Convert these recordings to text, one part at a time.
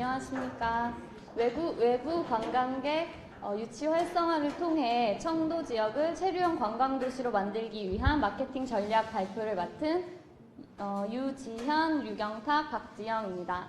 안녕하십니까. 외부 관광객 유치 활성화를 통해 청도 지역을 체류형 관광도시로 만들기 위한 마케팅 전략 발표를 맡은 유지현, 유경탁, 박지영입니다.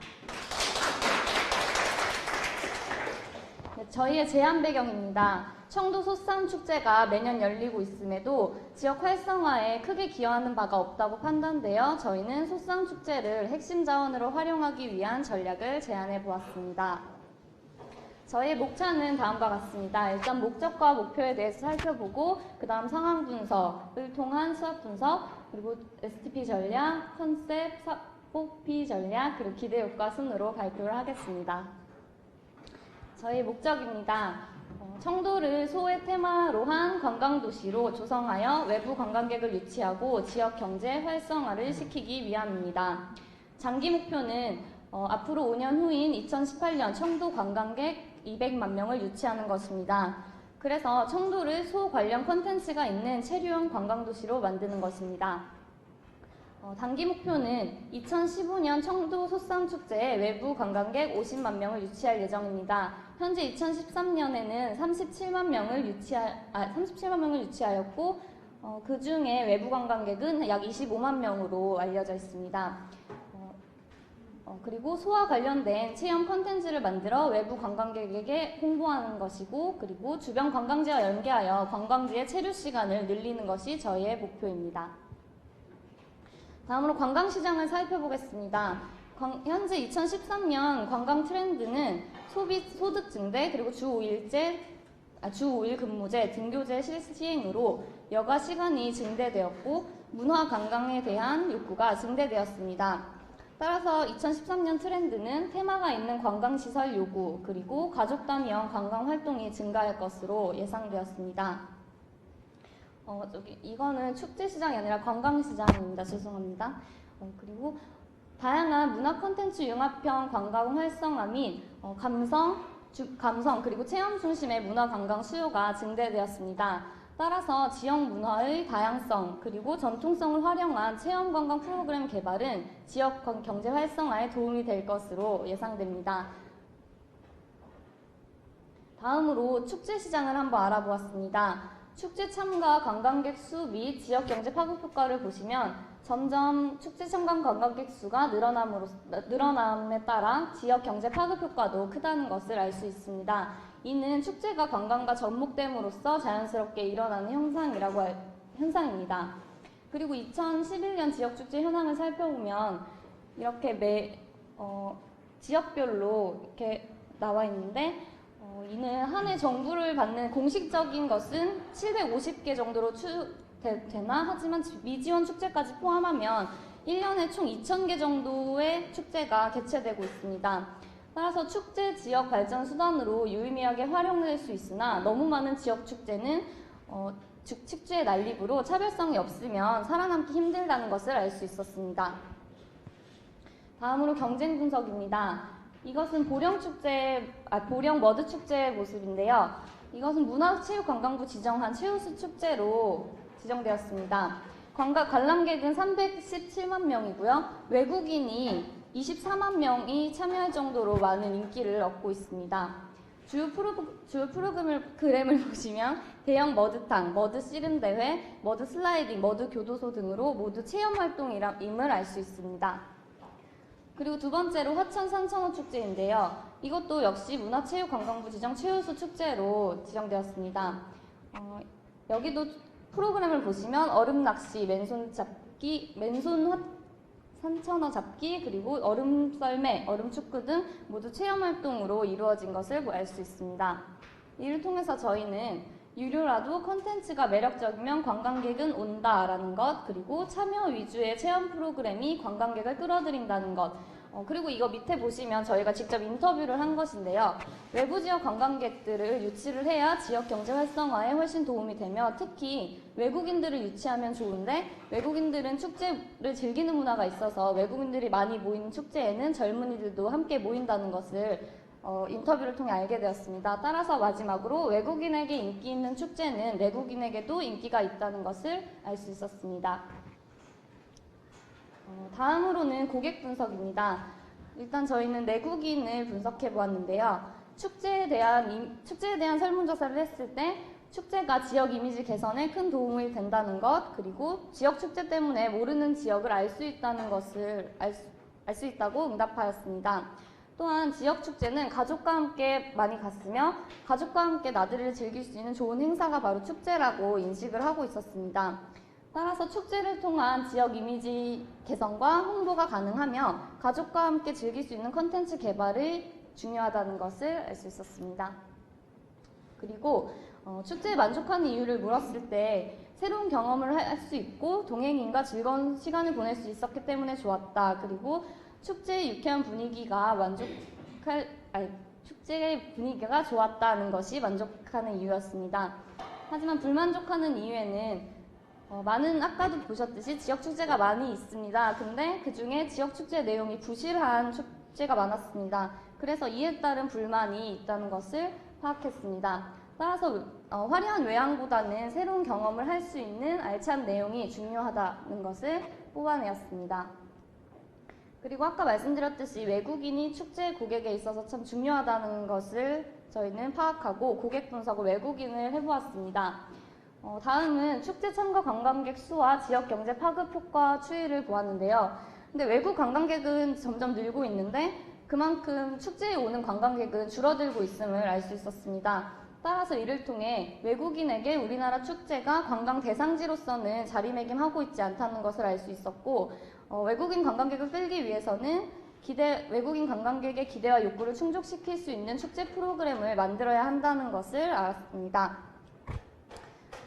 네, 저희의 제안 배경입니다. 청도 소쌈축제가 매년 열리고 있음에도 지역 활성화에 크게 기여하는 바가 없다고 판단되어 저희는 소쌈축제를 핵심 자원으로 활용하기 위한 전략을 제안해 보았습니다. 저희의 목차는 다음과 같습니다. 일단 목적과 목표에 대해서 살펴보고 그 다음 상황 분석을 통한 수학 분석, 그리고 STP 전략, 컨셉, 뽑기 전략, 그리고 기대 효과 순으로 발표를 하겠습니다. 저희 목적입니다. 청도를 소의 테마로 한 관광도시로 조성하여 외부 관광객을 유치하고 지역 경제 활성화를 시키기 위함입니다. 장기 목표는 앞으로 5년 후인 2018년 청도 관광객 200만 명을 유치하는 것입니다. 그래서 청도를 소 관련 콘텐츠가 있는 체류형 관광도시로 만드는 것입니다. 단기 목표는 2015년 청도 소쌈축제에 외부 관광객 50만 명을 유치할 예정입니다. 현재 2013년에는 37만 명을 유치하였고 그 중에 외부 관광객은 약 25만 명으로 알려져 있습니다. 그리고 소와 관련된 체험 콘텐츠를 만들어 외부 관광객에게 홍보하는 것이고, 그리고 주변 관광지와 연계하여 관광지의 체류 시간을 늘리는 것이 저희의 목표입니다. 다음으로 관광시장을 살펴보겠습니다. 현재 2013년 관광 트렌드는 소득 증대, 그리고 주 5일 근무제, 등교제 시행으로 여가 시간이 증대되었고 문화 관광에 대한 욕구가 증대되었습니다. 따라서 2013년 트렌드는 테마가 있는 관광시설 요구, 그리고 가족 단위형 관광 활동이 증가할 것으로 예상되었습니다. 이거는 축제시장이 아니라 관광시장입니다. 죄송합니다. 그리고 다양한 문화 콘텐츠 융합형 관광 활성화 및 감성 그리고 체험 중심의 문화 관광 수요가 증대되었습니다. 따라서 지역 문화의 다양성 그리고 전통성을 활용한 체험 관광 프로그램 개발은 지역 경제 활성화에 도움이 될 것으로 예상됩니다. 다음으로 축제 시장을 한번 알아보았습니다. 축제 참가 관광객 수 및 지역 경제 파급 효과를 보시면 점점 축제 참가 관광객 수가 늘어남에 따라 지역 경제 파급 효과도 크다는 것을 알 수 있습니다. 이는 축제가 관광과 접목됨으로써 자연스럽게 일어나는 현상입니다. 그리고 2011년 지역축제 현황을 살펴보면 이렇게 지역별로 이렇게 나와 있는데 이는 한 해 정부를 받는 공식적인 것은 750개 정도로 되나 하지만 미지원 축제까지 포함하면 1년에 총 2,000개 정도의 축제가 개최되고 있습니다. 따라서 축제 지역 발전 수단으로 유의미하게 활용될 수 있으나 너무 많은 지역 축제는 축제의 난립으로 차별성이 없으면 살아남기 힘들다는 것을 알 수 있었습니다. 다음으로 경쟁 분석입니다. 이것은 보령 머드 축제의 모습인데요. 이것은 문화체육관광부 지정한 최우수 축제로 지정되었습니다. 관람객은 317만 명이고요. 외국인이 24만 명이 참여할 정도로 많은 인기를 얻고 있습니다. 주요 프로그램을 보시면 대형 머드탕, 머드 씨름 대회, 머드 슬라이딩, 머드 교도소 등으로 모두 체험 활동임을 알 수 있습니다. 그리고 두 번째로 화천 산천어 축제인데요. 이것도 역시 문화체육관광부 지정 최우수 축제로 지정되었습니다. 여기도 프로그램을 보시면 얼음 낚시, 산천어 잡기, 그리고 얼음 썰매, 얼음 축구 등 모두 체험 활동으로 이루어진 것을 알 수 있습니다. 이를 통해서 저희는 유료라도 콘텐츠가 매력적이면 관광객은 온다라는 것, 그리고 참여 위주의 체험 프로그램이 관광객을 끌어들인다는 것, 그리고 이거 밑에 보시면 저희가 직접 인터뷰를 한 것인데요. 외부 지역 관광객들을 유치를 해야 지역 경제 활성화에 훨씬 도움이 되며 특히 외국인들을 유치하면 좋은데 외국인들은 축제를 즐기는 문화가 있어서 외국인들이 많이 모이는 축제에는 젊은이들도 함께 모인다는 것을 인터뷰를 통해 알게 되었습니다. 따라서 마지막으로 외국인에게 인기 있는 축제는 내국인에게도 인기가 있다는 것을 알 수 있었습니다. 다음으로는 고객 분석입니다. 일단 저희는 내국인을 분석해 보았는데요. 축제에 대한 설문조사를 했을 때 축제가 지역 이미지 개선에 큰 도움이 된다는 것, 그리고 지역 축제 때문에 모르는 지역을 알 수 있다는 것을 알 수 있다고 응답하였습니다. 또한 지역 축제는 가족과 함께 많이 갔으며 가족과 함께 나들이를 즐길 수 있는 좋은 행사가 바로 축제라고 인식을 하고 있었습니다. 따라서 축제를 통한 지역 이미지 개선과 홍보가 가능하며 가족과 함께 즐길 수 있는 컨텐츠 개발이 중요하다는 것을 알 수 있었습니다. 그리고 축제에 만족하는 이유를 물었을 때 새로운 경험을 할 수 있고 동행인과 즐거운 시간을 보낼 수 있었기 때문에 좋았다. 그리고 축제의 유쾌한 분위기가 축제의 분위기가 좋았다는 것이 만족하는 이유였습니다. 하지만 불만족하는 이유에는 아까도 보셨듯이 지역 축제가 많이 있습니다. 근데 그 중에 지역 축제 내용이 부실한 축제가 많았습니다. 그래서 이에 따른 불만이 있다는 것을 파악했습니다. 따라서 화려한 외양보다는 새로운 경험을 할 수 있는 알찬 내용이 중요하다는 것을 뽑아내었습니다. 그리고 아까 말씀드렸듯이 외국인이 축제 고객에 있어서 참 중요하다는 것을 저희는 파악하고 고객 분석을 외국인을 해보았습니다. 다음은 축제 참가 관광객 수와 지역 경제 파급 효과 추이를 보았는데요. 근데 외국 관광객은 점점 늘고 있는데 그만큼 축제에 오는 관광객은 줄어들고 있음을 알 수 있었습니다. 따라서 이를 통해 외국인에게 우리나라 축제가 관광 대상지로서는 자리매김하고 있지 않다는 것을 알 수 있었고, 외국인 관광객을 끌기 위해서는 외국인 관광객의 기대와 욕구를 충족시킬 수 있는 축제 프로그램을 만들어야 한다는 것을 알았습니다.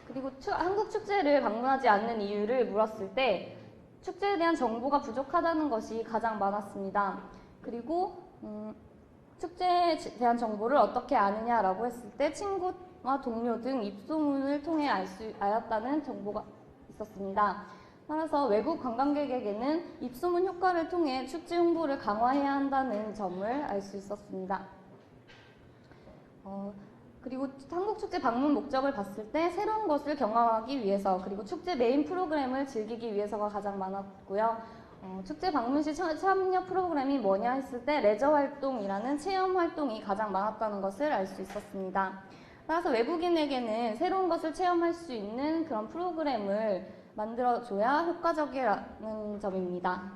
그리고 한국 축제를 방문하지 않는 이유를 물었을 때 축제에 대한 정보가 부족하다는 것이 가장 많았습니다. 그리고 축제에 대한 정보를 어떻게 아느냐라고 했을 때 친구와 동료 등 입소문을 통해 알았다는 정보가 있었습니다. 따라서 외국 관광객에게는 입소문 효과를 통해 축제 홍보를 강화해야 한다는 점을 알 수 있었습니다. 그리고 한국 축제 방문 목적을 봤을 때 새로운 것을 경험하기 위해서, 그리고 축제 메인 프로그램을 즐기기 위해서가 가장 많았고요. 축제 방문 시 참여 프로그램이 뭐냐 했을 때 레저 활동이라는 체험 활동이 가장 많았다는 것을 알 수 있었습니다. 따라서 외국인에게는 새로운 것을 체험할 수 있는 그런 프로그램을 만들어줘야 효과적이라는 점입니다.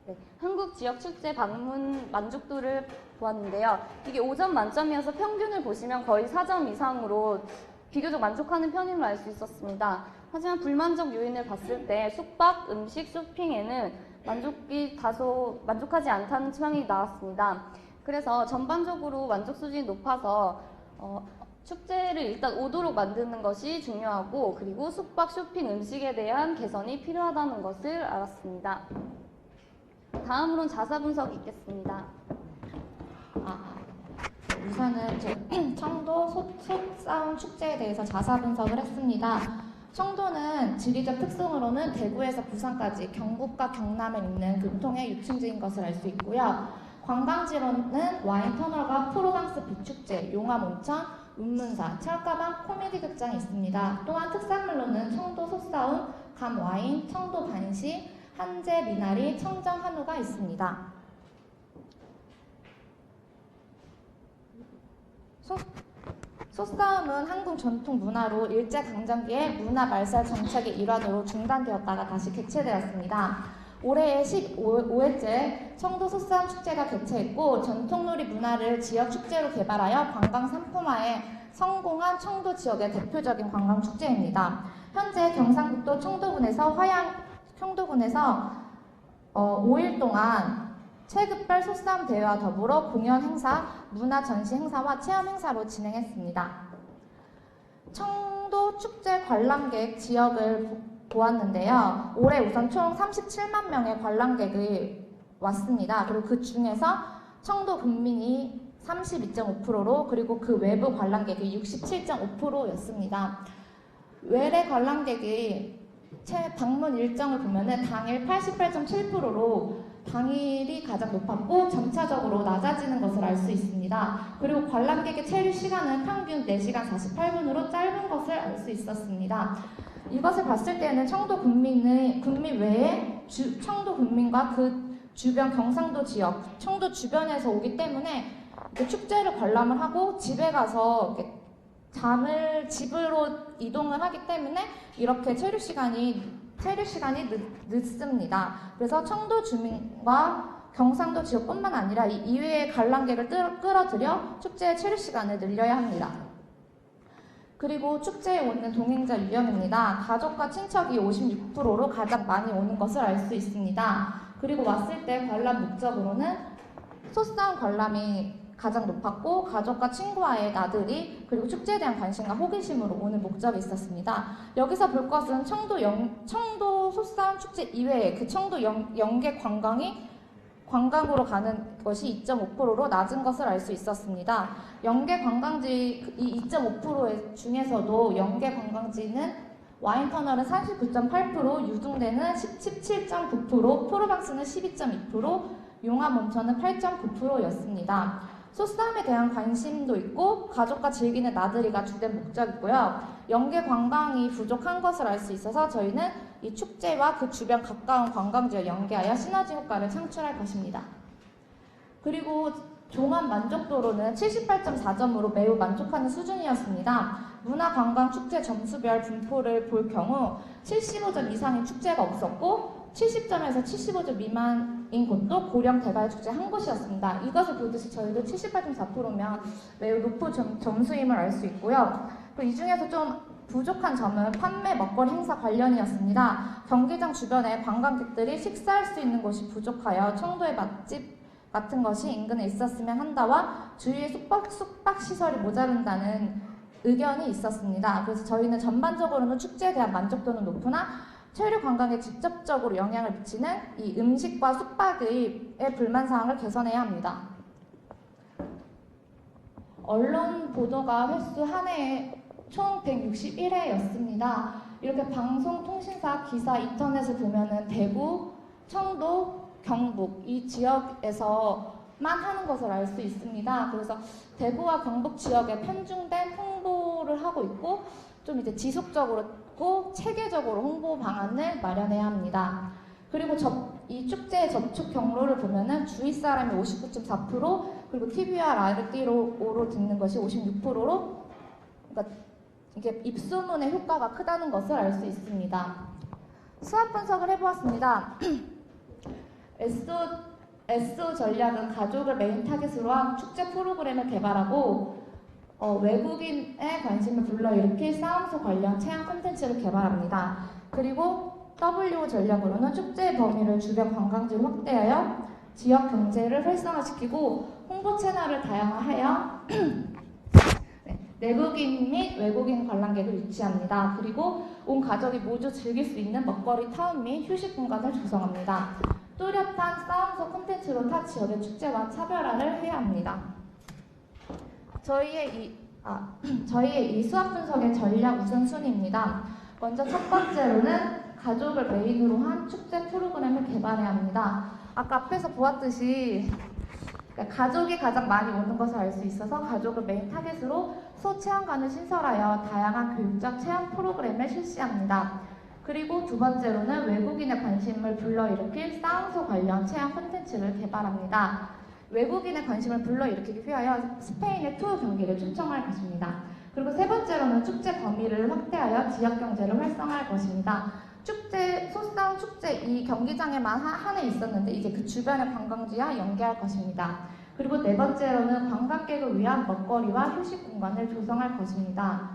네, 한국 지역 축제 방문 만족도를 보았는데요. 이게 5점 만점이어서 평균을 보시면 거의 4점 이상으로 비교적 만족하는 편임을 알 수 있었습니다. 하지만 불만족 요인을 봤을 때 숙박, 음식, 쇼핑에는 만족하지 않다는 취향이 나왔습니다. 그래서 전반적으로 만족 수준이 높아서 축제를 일단 오도록 만드는 것이 중요하고, 그리고 숙박, 쇼핑, 음식에 대한 개선이 필요하다는 것을 알았습니다. 다음으로는 자사 분석이 있겠습니다. 우선은 청도 속싸움 축제에 대해서 자사 분석을 했습니다. 청도는 지리적 특성으로는 대구에서 부산까지 경북과 경남에 있는 교통의 유충지인 것을 알 수 있고요. 관광지로는 와인 터널과 프로방스 비축제, 용암 온천, 운문사, 철가방 코미디 극장이 있습니다. 또한 특산물로는 청도 소싸움, 감 와인, 청도 반시, 한제 미나리, 청정 한우가 있습니다. 소싸움은 한국 전통 문화로 일제강점기에 문화 말살 정책의 일환으로 중단되었다가 다시 개최되었습니다. 올해 15회째 청도 소싸움 축제가 개최했고, 전통놀이 문화를 지역 축제로 개발하여 관광 상품화에 성공한 청도 지역의 대표적인 관광 축제입니다. 현재 경상북도 청도군에서 5일 동안 체급별 소싸움 대회와 더불어 공연 행사, 문화 전시 행사와 체험 행사로 진행했습니다. 청도 축제 관람객 지역을 보았는데요. 올해 우선 총 37만 명의 관람객이 왔습니다. 그리고 그 중에서 청도 군민이 32.5%로, 그리고 그 외부 관람객이 67.5%였습니다. 외래 관람객이 방문 일정을 보면은 당일 88.7%로 당일이 가장 높았고 점차적으로 낮아지는 것을 알 수 있습니다. 그리고 관람객의 체류 시간은 평균 4시간 48분으로 짧은 것을 알 수 있었습니다. 이것을 봤을 때는 청도 군민 외에 청도 군민과 그 주변 경상도 지역, 청도 주변에서 오기 때문에 이렇게 축제를 관람을 하고 집에 가서 이렇게 집으로 이동을 하기 때문에 이렇게 체류 시간이 늦습니다. 그래서 청도 주민과 경상도 지역뿐만 아니라 이 이외의 관람객을 끌어들여 축제의 체류 시간을 늘려야 합니다. 그리고 축제에 오는 동행자 유형입니다. 가족과 친척이 56%로 가장 많이 오는 것을 알 수 있습니다. 그리고 왔을 때 관람 목적으로는 소싸움 관람이 가장 높았고 가족과 친구와의 나들이 그리고 축제에 대한 관심과 호기심으로 오는 목적이 있었습니다. 여기서 볼 것은 청도 소싸움 축제 이외에 그 청도 연계 관광으로 가는 것이 2.5%로 낮은 것을 알 수 있었습니다. 연계 관광지 이 2.5% 중에서도 연계 관광지는 와인터널은 39.8%, 유등대는 17.9%, 프로방스는 12.2%, 용암 온천은 8.9%였습니다. 소싸움에 대한 관심도 있고 가족과 즐기는 나들이가 주된 목적이고요. 연계 관광이 부족한 것을 알 수 있어서 저희는 이 축제와 그 주변 가까운 관광지와 연계하여 시너지 효과를 창출할 것입니다. 그리고 종합 만족도로는 78.4점으로 매우 만족하는 수준이었습니다. 문화관광축제 점수별 분포를 볼 경우 75점 이상의 축제가 없었고 70점에서 75점 미만인 곳도 고령 대가요축제 한 곳이었습니다. 이것을 보듯이 저희도 78.4%면 매우 높은 점수임을 알 수 있고요. 이 중에서 좀 부족한 점은 판매 먹거리 행사 관련이었습니다. 경기장 주변에 관광객들이 식사할 수 있는 곳이 부족하여 청도의 맛집 같은 것이 인근에 있었으면 한다와 주위에 숙박시설이 모자른다는 의견이 있었습니다. 그래서 저희는 전반적으로는 축제에 대한 만족도는 높으나 체류 관광에 직접적으로 영향을 미치는 이 음식과 숙박의 불만사항을 개선해야 합니다. 언론 보도가 횟수 한 해에 총 161회였습니다. 이렇게 방송, 통신사, 기사, 인터넷을 보면은 대구, 청도, 경북 이 지역에서만 하는 것을 알 수 있습니다. 그래서 대구와 경북 지역에 편중된 홍보를 하고 있고 좀 이제 지속적으로 체계적으로 홍보 방안을 마련해야 합니다. 그리고 이 축제의 접촉 경로를 보면은 주위 사람이 59.4% 그리고 TV와 라디오로 듣는 것이 56%로 그러니까 이게 입소문의 효과가 크다는 것을 알 수 있습니다. 수합 분석을 해보았습니다. SO 전략은 가족을 메인 타겟으로 한 축제 프로그램을 개발하고 외국인의 관심을 불러일으킬 싸움소 관련 체험 콘텐츠를 개발합니다. 그리고 WO 전략으로는 축제의 범위를 주변 관광지로 확대하여 지역 경제를 활성화시키고 홍보 채널을 다양화하여 내국인 및 외국인 관람객을 유치합니다. 그리고 온 가족이 모두 즐길 수 있는 먹거리 타운 및 휴식 공간을 조성합니다. 뚜렷한 싸움소 콘텐츠로 타 지역의 축제와 차별화를 해야 합니다. 저희의 이 수학 분석의 전략 우선순위입니다. 먼저 첫 번째로는 가족을 메인으로 한 축제 프로그램을 개발해야 합니다. 아까 앞에서 보았듯이 가족이 가장 많이 오는 것을 알 수 있어서 가족을 메인 타겟으로 소체험관을 신설하여 다양한 교육적 체험 프로그램을 실시합니다. 그리고 두 번째로는 외국인의 관심을 불러일으킬 싸움소 관련 체험 콘텐츠를 개발합니다. 외국인의 관심을 불러일으키기 위하여 스페인의 투어 경기를 초청할 것입니다. 그리고 세 번째로는 축제 범위를 확대하여 지역 경제를 활성화할 것입니다. 소싸움 축제 이 경기장에만 한 해 있었는데 이제 그 주변의 관광지와 연계할 것입니다. 그리고 네 번째로는 관광객을 위한 먹거리와 휴식 공간을 조성할 것입니다.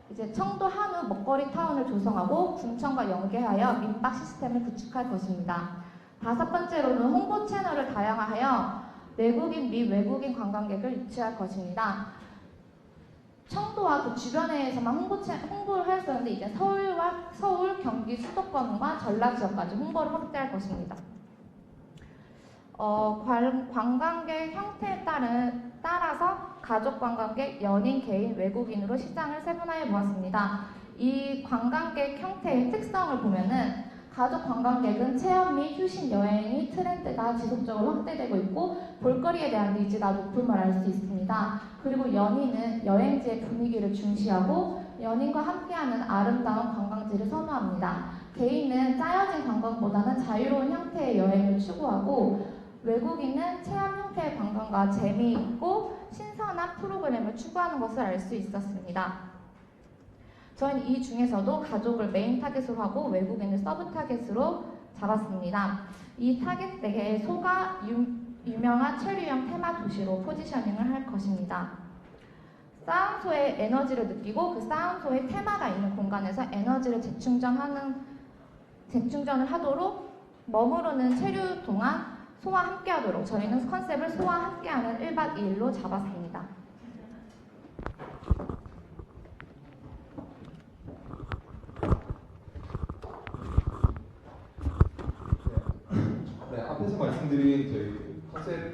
이제 청도 한우 먹거리 타운을 조성하고 군청과 연계하여 민박 시스템을 구축할 것입니다. 다섯 번째로는 홍보 채널을 다양화하여 내국인 및 외국인 관광객을 유치할 것입니다. 청도와 그 주변에서만 홍보를 하였었는데 이제 서울, 경기, 수도권과 전라 지역까지 홍보를 확대할 것입니다. 관광객 형태에 따라서 가족 관광객, 연인, 개인, 외국인으로 시장을 세분화해 보았습니다. 이 관광객 형태의 특성을 보면은 가족 관광객은 체험 및 휴식 여행이 트렌드가 지속적으로 확대되고 있고 볼거리에 대한 니즈가 높음을 알 수 있습니다. 그리고 연인은 여행지의 분위기를 중시하고 연인과 함께하는 아름다운 관광지를 선호합니다. 개인은 짜여진 관광보다는 자유로운 형태의 여행을 추구하고 외국인은 체험 형태의 관광과 재미있고 신선한 프로그램을 추구하는 것을 알 수 있었습니다. 저희는 이 중에서도 가족을 메인 타겟으로 하고 외국인을 서브 타겟으로 잡았습니다. 이 타겟 내에 소가 유명한 체류형 테마 도시로 포지셔닝을 할 것입니다. 싸움소의 에너지를 느끼고 그 싸움소의 테마가 있는 공간에서 에너지를 재충전을 하도록 머무르는 체류 동안 소와 함께하도록 저희는 컨셉을 소와 함께하는 1박 2일로 잡았습니다. 네, 앞에서 말씀드린 저희 컨셉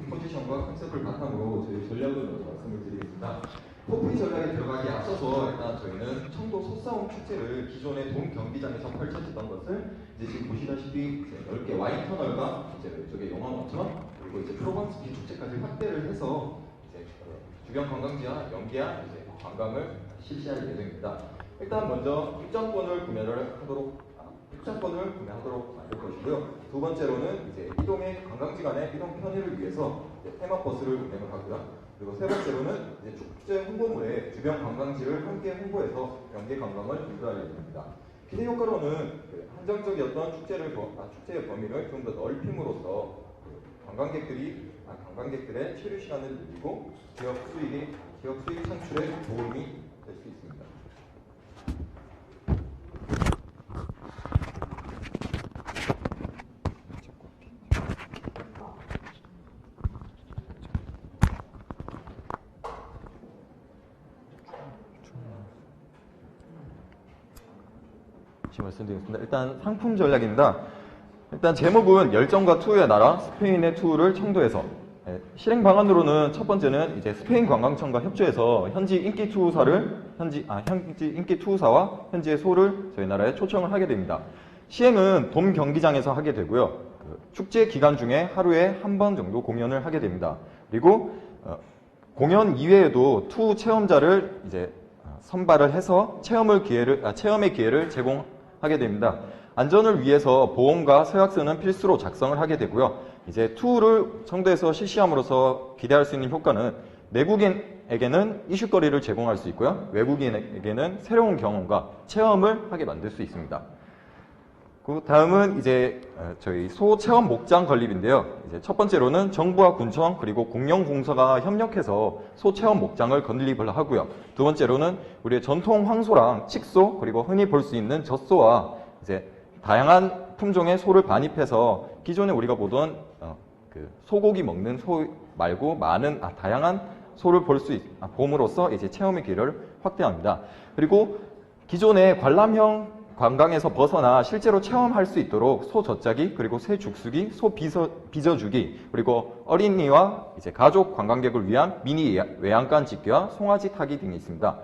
포지션과 컨셉을 바탕으로 저희 전략을 말씀을 드리겠습니다. 토프리 전략에 들어가기 앞서서 일단 저희는 청도 소싸움 축제를 기존의 돔 경기장에서 펼쳐지던 것을 이제 지금 보시다시피 이제 넓게 와인 터널과 이제 왼쪽에 용암 온천 그리고 이제 프로번스키 축제까지 확대를 해서 이제 주변 관광지와 연계한 이제 관광을 실시할 예정입니다. 일단 먼저 입장권을 구매하도록 만들 것이고요. 두 번째로는 이제 이동의 관광지 간의 이동 편의를 위해서 테마 버스를 운행을 하고요. 그리고 세 번째로는 이제 축제 홍보물에 주변 관광지를 함께 홍보해서 연계 관광을 유도할 예정입니다. 기대 효과로는 한정적이었던 축제의 범위를 좀 더 넓힘으로써 관광객들의 체류 시간을 늘리고 지역 수익 창출에 도움이 될 수 있습니다. 말씀드리겠습니다. 일단 상품 전략입니다. 일단 제목은 열정과 투어의 나라 스페인의 투어를 청도에서 실행 방안으로는 첫 번째는 이제 스페인 관광청과 협조해서 현지 인기 투어사와 현지의 소를 저희 나라에 초청을 하게 됩니다. 시행은 돔 경기장에서 하게 되고요. 축제 기간 중에 하루에 한 번 정도 공연을 하게 됩니다. 그리고 공연 이외에도 투어 체험자를 이제 선발을 해서 체험의 기회를 제공하게 됩니다. 안전을 위해서 보험과 서약서는 필수로 작성을 하게 되고요. 이제 투어를 청도에서 실시함으로써 기대할 수 있는 효과는 내국인에게는 이슈거리를 제공할 수 있고요. 외국인에게는 새로운 경험과 체험을 하게 만들 수 있습니다. 그 다음은 이제 저희 소 체험 목장 건립인데요. 이제 첫 번째로는 정부와 군청 그리고 공영공사가 협력해서 소 체험 목장을 건립을 하고요. 두 번째로는 우리의 전통 황소랑 칡소 그리고 흔히 볼 수 있는 젖소와 이제 다양한 품종의 소를 반입해서 기존에 우리가 보던 그 소고기 먹는 소 말고 다양한 소를 봄으로써 이제 체험의 기회를 확대합니다. 그리고 기존의 관람형 관광에서 벗어나 실제로 체험할 수 있도록 소 젖짜기, 그리고 새 죽수기, 소 빚어주기, 그리고 어린이와 이제 가족 관광객을 위한 미니 외양간 집기와 송아지 타기 등이 있습니다.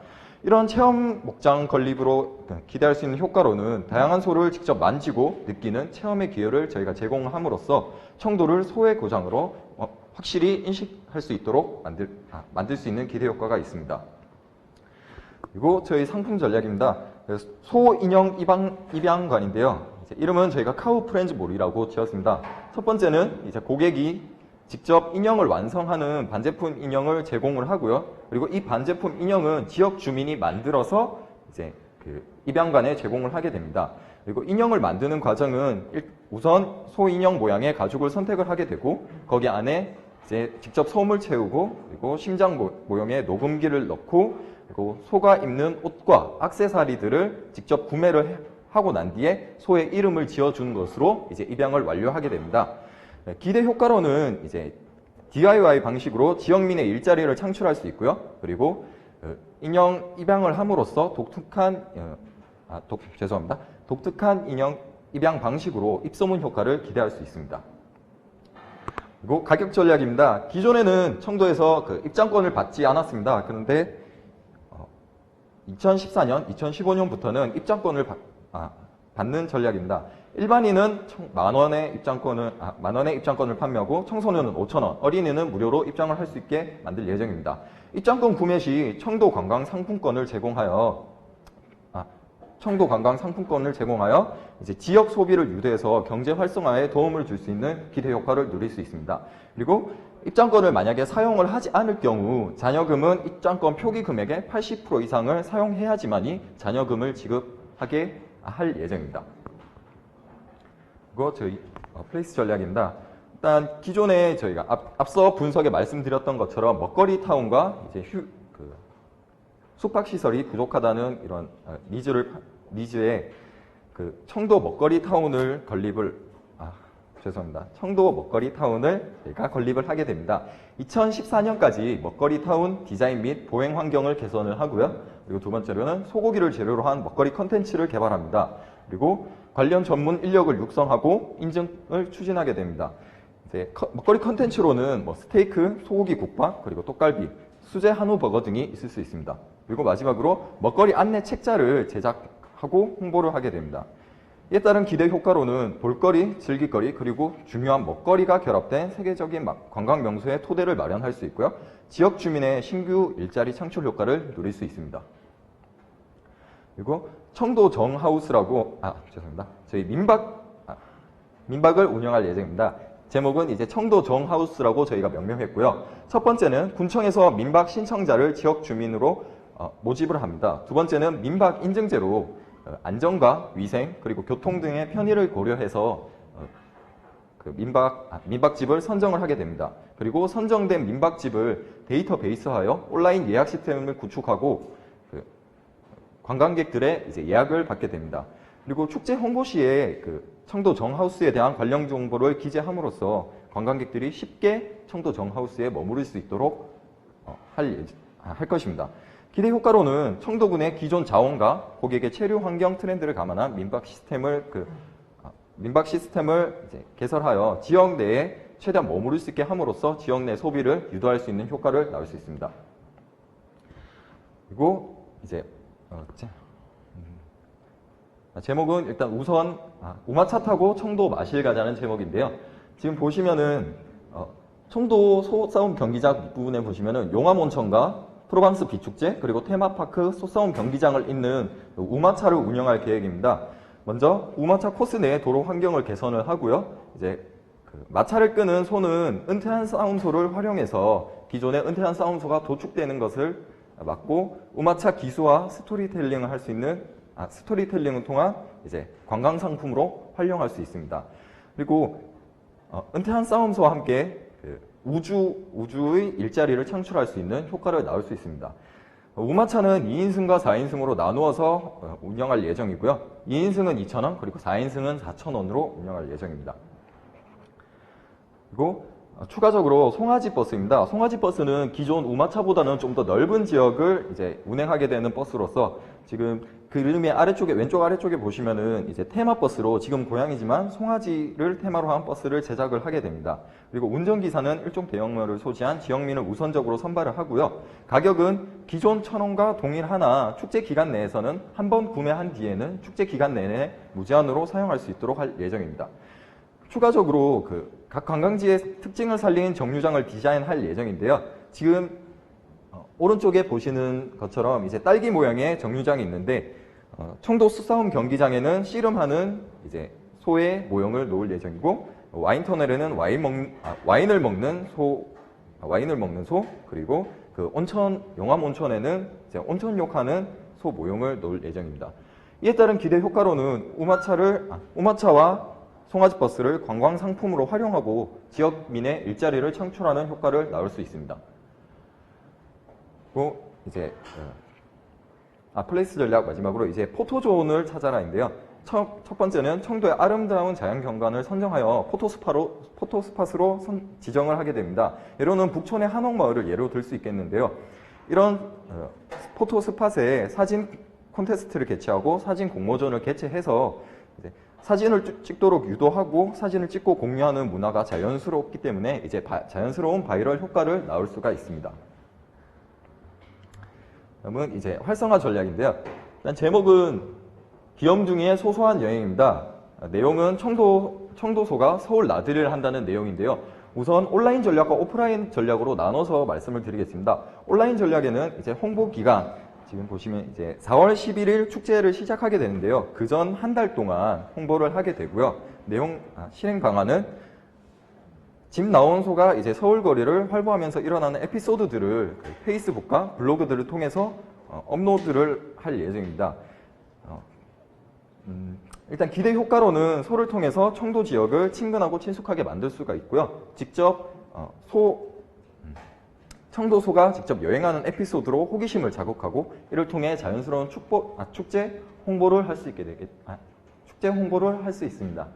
이런 체험 목장 건립으로 기대할 수 있는 효과로는 다양한 소를 직접 만지고 느끼는 체험의 기회를 저희가 제공함으로써 청도를 소의 고장으로 확실히 인식할 수 있도록 만들 수 있는 기대 효과가 있습니다. 그리고 저희 상품 전략입니다. 소 인형 입양관인데요. 이름은 저희가 카우 프렌즈 몰이라고 지었습니다. 첫 번째는 이제 고객이 직접 인형을 완성하는 반제품 인형을 제공을 하고요. 그리고 이 반제품 인형은 지역 주민이 만들어서 이제 그 입양관에 제공을 하게 됩니다. 그리고 인형을 만드는 과정은 우선 소 인형 모양의 가죽을 선택을 하게 되고 거기 안에 이제 직접 솜을 채우고 그리고 심장 모형의 녹음기를 넣고 그리고 소가 입는 옷과 액세서리들을 직접 구매를 하고 난 뒤에 소의 이름을 지어주는 것으로 이제 입양을 완료하게 됩니다. 기대 효과로는 이제 DIY 방식으로 지역민의 일자리를 창출할 수 있고요. 그리고 인형 입양을 함으로써 독특한 인형 입양 방식으로 입소문 효과를 기대할 수 있습니다. 그리고 가격 전략입니다. 기존에는 청도에서 그 입장권을 받지 않았습니다. 그런데 2014년, 2015년부터는 입장권을 받는 전략입니다. 일반인은 만 원의 입장권을 판매하고 청소년은 5,000원, 어린이는 무료로 입장을 할 수 있게 만들 예정입니다. 입장권 구매 시 청도 관광 상품권을 제공하여 청도 관광 상품권을 제공하여 이제 지역 소비를 유도해서 경제 활성화에 도움을 줄 수 있는 기대 효과를 누릴 수 있습니다. 그리고 입장권을 만약에 사용을 하지 않을 경우 잔여금은 입장권 표기 금액의 80% 이상을 사용해야지만이 잔여금을 지급하게 할 예정입니다. 그리고 저희 플레이스 전략입니다. 일단 기존에 저희가 앞서 분석에 말씀드렸던 것처럼 먹거리 타운과 이제 숙박 시설이 부족하다는 이런 니즈에 그 청도 먹거리 타운을 청도 먹거리 타운을 저희가 건립을 하게 됩니다. 2014년까지 먹거리 타운 디자인 및 보행 환경을 개선을 하고요. 그리고 두 번째로는 소고기를 재료로 한 먹거리 컨텐츠를 개발합니다. 그리고 관련 전문 인력을 육성하고 인증을 추진하게 됩니다. 이제 먹거리 컨텐츠로는 스테이크, 소고기 국밥, 그리고 떡갈비, 수제 한우 버거 등이 있을 수 있습니다. 그리고 마지막으로 먹거리 안내 책자를 제작하고 홍보를 하게 됩니다. 이에 따른 기대 효과로는 볼거리, 즐길거리, 그리고 중요한 먹거리가 결합된 세계적인 관광 명소의 토대를 마련할 수 있고요. 지역 주민의 신규 일자리 창출 효과를 누릴 수 있습니다. 그리고 청도 정하우스라고 저희 민박을 운영할 예정입니다. 제목은 이제 청도 정하우스라고 저희가 명명했고요. 첫 번째는 군청에서 민박 신청자를 지역 주민으로 모집을 합니다. 두 번째는 민박 인증제로 안전과 위생 그리고 교통 등의 편의를 고려해서 민박집을 선정을 하게 됩니다. 그리고 선정된 민박집을 데이터베이스화하여 온라인 예약 시스템을 구축하고 관광객들의 이제 예약을 받게 됩니다. 그리고 축제 홍보 시에 청도 정하우스에 대한 관련 정보를 기재함으로써 관광객들이 쉽게 청도 정하우스에 머무를 수 있도록 할 것입니다. 기대 효과로는 청도군의 기존 자원과 고객의 체류 환경 트렌드를 감안한 민박 시스템을 이제 개설하여 지역 내에 최대한 머무를 수 있게 함으로써 지역 내 소비를 유도할 수 있는 효과를 낳을 수 있습니다. 그리고 이제 제목은 일단 우선 우마차 타고 청도 마실 가자는 제목인데요. 지금 보시면은 청도 소싸움 경기장 부분에 보시면은 용암온천과 프로방스 비축제 그리고 테마파크 소싸움 경기장을 잇는 우마차를 운영할 계획입니다. 먼저 우마차 코스 내에 도로 환경을 개선을 하고요. 이제 마차를 끄는 소는 은퇴한 싸움소를 활용해서 기존의 은퇴한 싸움소가 도축되는 것을 막고 우마차 기수와 스토리텔링을 할 수 있는 스토리텔링을 통한 이제 관광 상품으로 활용할 수 있습니다. 그리고 은퇴한 싸움소와 함께 우주의 일자리를 창출할 수 있는 효과를 낳을 수 있습니다. 우마차는 2인승과 4인승으로 나누어서 운영할 예정이고요. 2인승은 2,000원, 그리고 4인승은 4,000원으로 운영할 예정입니다. 그리고 추가적으로 송아지 버스입니다. 송아지 버스는 기존 우마차보다는 좀 더 넓은 지역을 이제 운행하게 되는 버스로서 지금 그림의 왼쪽 아래쪽에 보시면은 이제 테마 버스로 지금 고양이지만 송아지를 테마로 한 버스를 제작을 하게 됩니다. 그리고 운전기사는 일종 대형면을 소지한 지역민을 우선적으로 선발을 하고요. 가격은 기존 1,000원과 동일하나 축제 기간 내에서는 한 번 구매한 뒤에는 축제 기간 내내 무제한으로 사용할 수 있도록 할 예정입니다. 추가적으로 각 관광지의 특징을 살린 정류장을 디자인할 예정인데요. 지금 오른쪽에 보시는 것처럼 이제 딸기 모양의 정류장이 있는데 청도 수싸움 경기장에는 씨름하는 이제 소의 모형을 놓을 예정이고 와인 터널에는 와인을 먹는 소 그리고 용암 온천에는 이제 온천욕하는 소 모형을 놓을 예정입니다. 이에 따른 기대 효과로는 우마차와 송아지 버스를 관광 상품으로 활용하고 지역민의 일자리를 창출하는 효과를 낳을 수 있습니다. 그리고 이제 플레이스 전략 마지막으로 이제 포토존을 찾아라인데요. 첫 번째는 청도의 아름다운 자연 경관을 선정하여 포토스팟으로 지정을 하게 됩니다. 예로는 북촌의 한옥마을을 예로 들 수 있겠는데요. 이런 포토스팟에 사진 콘테스트를 개최하고 사진 공모전을 개최해서 이제 사진을 찍도록 유도하고 사진을 찍고 공유하는 문화가 자연스럽기 때문에 이제 자연스러운 바이럴 효과를 낳을 수가 있습니다. 다음은 이제 활성화 전략인데요. 일단 제목은 귀염둥이의 소소한 여행입니다. 내용은 청도소가 서울 나들이를 한다는 내용인데요. 우선 온라인 전략과 오프라인 전략으로 나눠서 말씀을 드리겠습니다. 온라인 전략에는 이제 홍보 기간, 지금 보시면 이제 4월 11일 축제를 시작하게 되는데요. 그 전 한 달 동안 홍보를 하게 되고요. 실행 방안은 집 나온 소가 이제 서울 거리를 활보하면서 일어나는 에피소드들을 페이스북과 블로그들을 통해서 업로드를 할 예정입니다. 일단 기대 효과로는 소를 통해서 청도 지역을 친근하고 친숙하게 만들 수가 있고요. 직접 청도 소가 직접 여행하는 에피소드로 호기심을 자극하고 이를 통해 자연스러운 축제 홍보를 할 수 있습니다.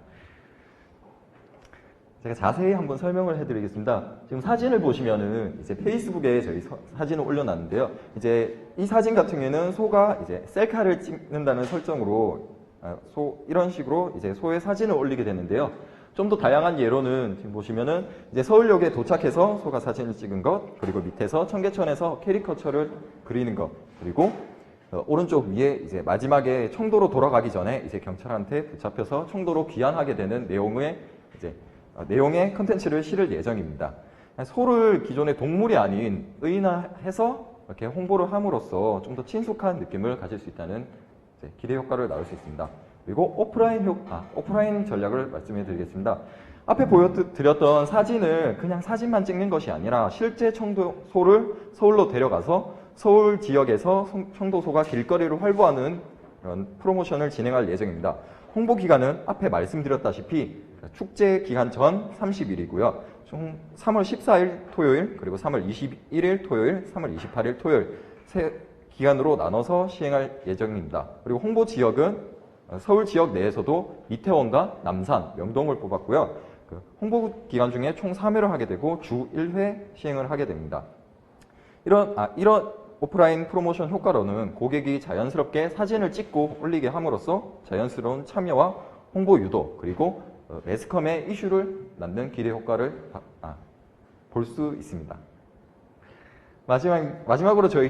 제가 자세히 한번 설명을 해드리겠습니다. 지금 사진을 보시면은 이제 페이스북에 저희 사진을 올려놨는데요. 이제 이 사진 같은 경우에는 소가 이제 셀카를 찍는다는 설정으로 이런 식으로 이제 소의 사진을 올리게 되는데요. 좀 더 다양한 예로는 지금 보시면은 이제 서울역에 도착해서 소가 사진을 찍은 것, 그리고 밑에서 청계천에서 캐리커처를 그리는 것, 그리고 오른쪽 위에 이제 마지막에 청도로 돌아가기 전에 이제 경찰한테 붙잡혀서 청도로 귀환하게 되는 내용의 컨텐츠를 실을 예정입니다. 소를 기존의 동물이 아닌 의인화해서 이렇게 홍보를 함으로써 좀 더 친숙한 느낌을 가질 수 있다는 기대 효과를 낳을 수 있습니다. 그리고 오프라인 전략을 말씀해 드리겠습니다. 앞에 보여드렸던 사진을 그냥 사진만 찍는 것이 아니라 실제 청도소를 서울로 데려가서 서울 지역에서 청도소가 길거리를 활보하는 그런 프로모션을 진행할 예정입니다. 홍보 기간은 앞에 말씀드렸다시피 축제 기간 전 30일이고요. 총 3월 14일 토요일, 그리고 3월 21일 토요일, 3월 28일 토요일 세 기간으로 나눠서 시행할 예정입니다. 그리고 홍보 지역은 서울 지역 내에서도 이태원과 남산, 명동을 뽑았고요. 홍보 기간 중에 총 3회를 하게 되고 주 1회 시행을 하게 됩니다. 이런 오프라인 프로모션 효과로는 고객이 자연스럽게 사진을 찍고 올리게 함으로써 자연스러운 참여와 홍보 유도, 그리고 매스컴의 이슈를 낳는 기대 효과를 볼 수 있습니다. 마지막으로 저희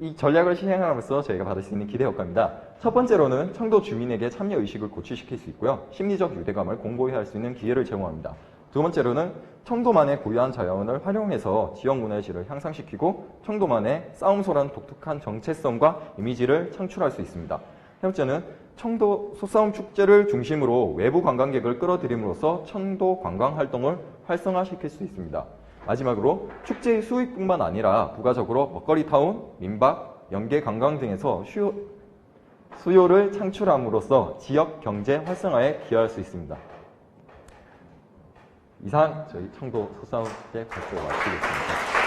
이 전략을 시행함으로써 저희가 받을 수 있는 기대 효과입니다. 첫 번째로는 청도 주민에게 참여 의식을 고취시킬 수 있고요. 심리적 유대감을 공고히 할 수 있는 기회를 제공합니다. 두 번째로는 청도만의 고유한 자연을 활용해서 지역 문화의 질을 향상시키고 청도만의 싸움소라는 독특한 정체성과 이미지를 창출할 수 있습니다. 세 번째는 청도 소싸움 축제를 중심으로 외부 관광객을 끌어들임으로써 청도 관광 활동을 활성화시킬 수 있습니다. 마지막으로 축제의 수익뿐만 아니라 부가적으로 먹거리타운, 민박, 연계 관광 등에서 수요를 창출함으로써 지역 경제 활성화에 기여할 수 있습니다. 이상 저희 청도 소싸움 축제 발표 마치겠습니다.